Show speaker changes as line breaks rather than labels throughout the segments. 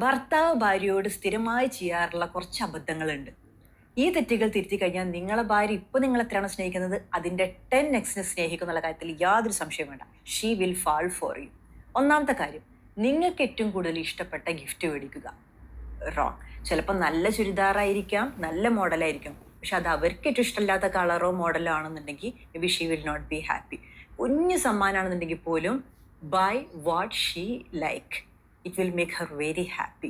ഭർത്താവ് ഭാര്യയോട് സ്ഥിരമായി ചെയ്യാറുള്ള കുറച്ച് അബദ്ധങ്ങളുണ്ട്. ഈ തെറ്റുകൾ തിരുത്തി കഴിഞ്ഞാൽ നിങ്ങളെ ഭാര്യ ഇപ്പോൾ നിങ്ങൾ എത്രയാണ് സ്നേഹിക്കുന്നത് അതിൻ്റെ 10x സ്നേഹിക്കുന്നുള്ള കാര്യത്തിൽ യാതൊരു സംശയം വേണ്ട. She will fall for you. ഒന്നാമത്തെ കാര്യം, നിങ്ങൾക്ക് ഏറ്റവും കൂടുതൽ ഇഷ്ടപ്പെട്ട ഗിഫ്റ്റ് മേടിക്കുക. റോങ്. ചിലപ്പോൾ നല്ല ചുരിദാറായിരിക്കാം, നല്ല മോഡലായിരിക്കും, പക്ഷെ അത് അവർക്ക് ഏറ്റവും ഇഷ്ടമില്ലാത്ത കളറോ മോഡലോ ആണെന്നുണ്ടെങ്കിൽ may be she will not be happy. കുഞ്ഞു സമ്മാനമാണെന്നുണ്ടെങ്കിൽ പോലും by what she like, it will make her very happy.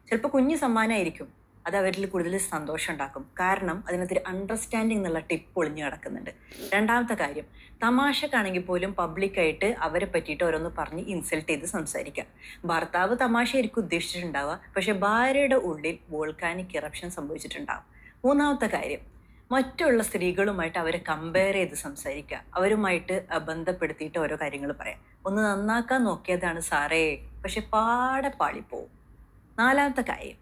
ചിലപ്പോൾ കുഞ്ഞു സമ്മാനമായിരിക്കും, അത് അവരിൽ കൂടുതൽ സന്തോഷം ഉണ്ടാക്കും. കാരണം അതിനകത്തൊരു അണ്ടർസ്റ്റാൻഡിങ് എന്നുള്ള ടിപ്പ് ഒളിഞ്ഞു കിടക്കുന്നുണ്ട്. രണ്ടാമത്തെ കാര്യം, തമാശക്കാണെങ്കിൽ പോലും പബ്ലിക്കായിട്ട് അവരെ പറ്റിയിട്ട് ഓരോന്ന് പറഞ്ഞ് ഇൻസൾട്ട് ചെയ്ത് സംസാരിക്കുക. ഭർത്താവ് തമാശയായിരിക്കും ഉദ്ദേശിച്ചിട്ടുണ്ടാവുക, പക്ഷെ ഭാര്യയുടെ ഉള്ളിൽ വോൾക്കാനിക് ഇറപ്ഷൻ സംഭവിച്ചിട്ടുണ്ടാവും. മൂന്നാമത്തെ കാര്യം, മറ്റുള്ള സ്ത്രീകളുമായിട്ട് അവരെ കമ്പയർ ചെയ്ത് സംസാരിക്കുക, അവരുമായിട്ട് ബന്ധപ്പെടുത്തിയിട്ട് ഓരോ കാര്യങ്ങൾ പറയാം. ഒന്ന് നന്നാക്കാൻ നോക്കിയതാണ് സാറേ, പക്ഷെ പാടെ പാളിപ്പോവും. നാലാമത്തെ കാര്യം,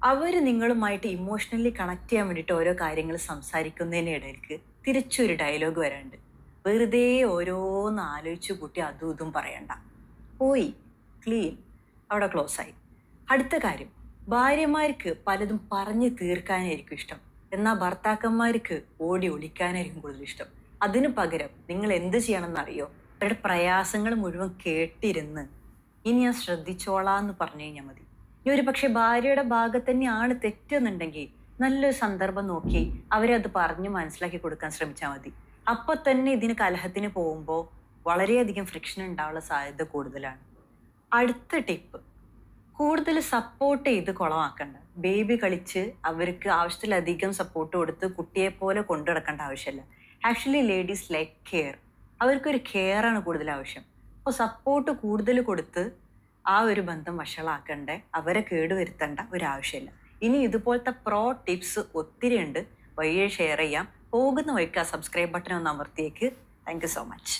അവർ നിങ്ങളുമായിട്ട് ഇമോഷണലി കണക്ട് ചെയ്യാൻ വേണ്ടിയിട്ട് ഓരോ കാര്യങ്ങൾ സംസാരിക്കുന്നതിനിടയ്ക്ക് തിരിച്ചൊരു ഡയലോഗ് വരാണ്ട്, വെറുതെ ഓരോന്ന് ആലോചിച്ച് കൂട്ടി അതും ഇതും പറയണ്ട, പോയി ക്ലീൻ, അവിടെ ക്ലോസ് ആയി. അടുത്ത കാര്യം, ഭാര്യമാർക്ക് പലതും പറഞ്ഞ് തീർക്കാനായിരിക്കും ഇഷ്ടം, എന്നാൽ ഭർത്താക്കന്മാർക്ക് ഓടി ഒളിക്കാനായിരിക്കും കൂടുതൽ ഇഷ്ടം. അതിനു പകരം നിങ്ങൾ എന്ത് ചെയ്യണമെന്നറിയോ? അവരുടെ പ്രയാസങ്ങൾ മുഴുവൻ കേട്ടിരുന്ന് ഇനി ഞാൻ ശ്രദ്ധിച്ചോളാന്ന് പറഞ്ഞു കഴിഞ്ഞാൽ മതി. ഇനി ഒരു പക്ഷെ ഭാര്യയുടെ ഭാഗത്ത് തന്നെയാണ് തെറ്റെന്നുണ്ടെങ്കിൽ നല്ലൊരു സന്ദർഭം നോക്കി അവരെ അത് പറഞ്ഞ് മനസ്സിലാക്കി കൊടുക്കാൻ ശ്രമിച്ചാൽ മതി. അപ്പൊ തന്നെ ഇതിന് കലഹത്തിന് പോകുമ്പോൾ വളരെയധികം ഫ്രിക്ഷൻ ഉണ്ടാവാനുള്ള സാധ്യത കൂടുതലാണ്. അടുത്ത ടിപ്പ്, കൂടുതൽ സപ്പോർട്ട് ചെയ്ത് കുളമാക്കണ്ട. ബേബി കളിച്ച് അവർക്ക് ആവശ്യത്തിലധികം സപ്പോർട്ട് കൊടുത്ത് കുട്ടിയെ പോലെ കൊണ്ടു നടക്കേണ്ട ആവശ്യമില്ല. ആക്ച്വലി ലേഡീസ് ലൈക്ക് കെയർ, അവർക്കൊരു കെയറാണ് കൂടുതൽ ആവശ്യം. അപ്പോൾ സപ്പോർട്ട് കൂടുതൽ കൊടുത്ത് ആ ഒരു ബന്ധം വഷളാക്കണ്ടേ, അവരെ കേടുവരുത്തേണ്ട ഒരാവശ്യമില്ല. ഇനി ഇതുപോലത്തെ പ്രോ ടിപ്സ് ഒത്തിരി ഉണ്ട്, വഴിയെ ഷെയർ ചെയ്യാം. പോകുന്ന വഴിക്ക് ആ സബ്സ്ക്രൈബ് ബട്ടൺ ഒന്ന് അമർത്തിയേക്ക്. Thank you so much.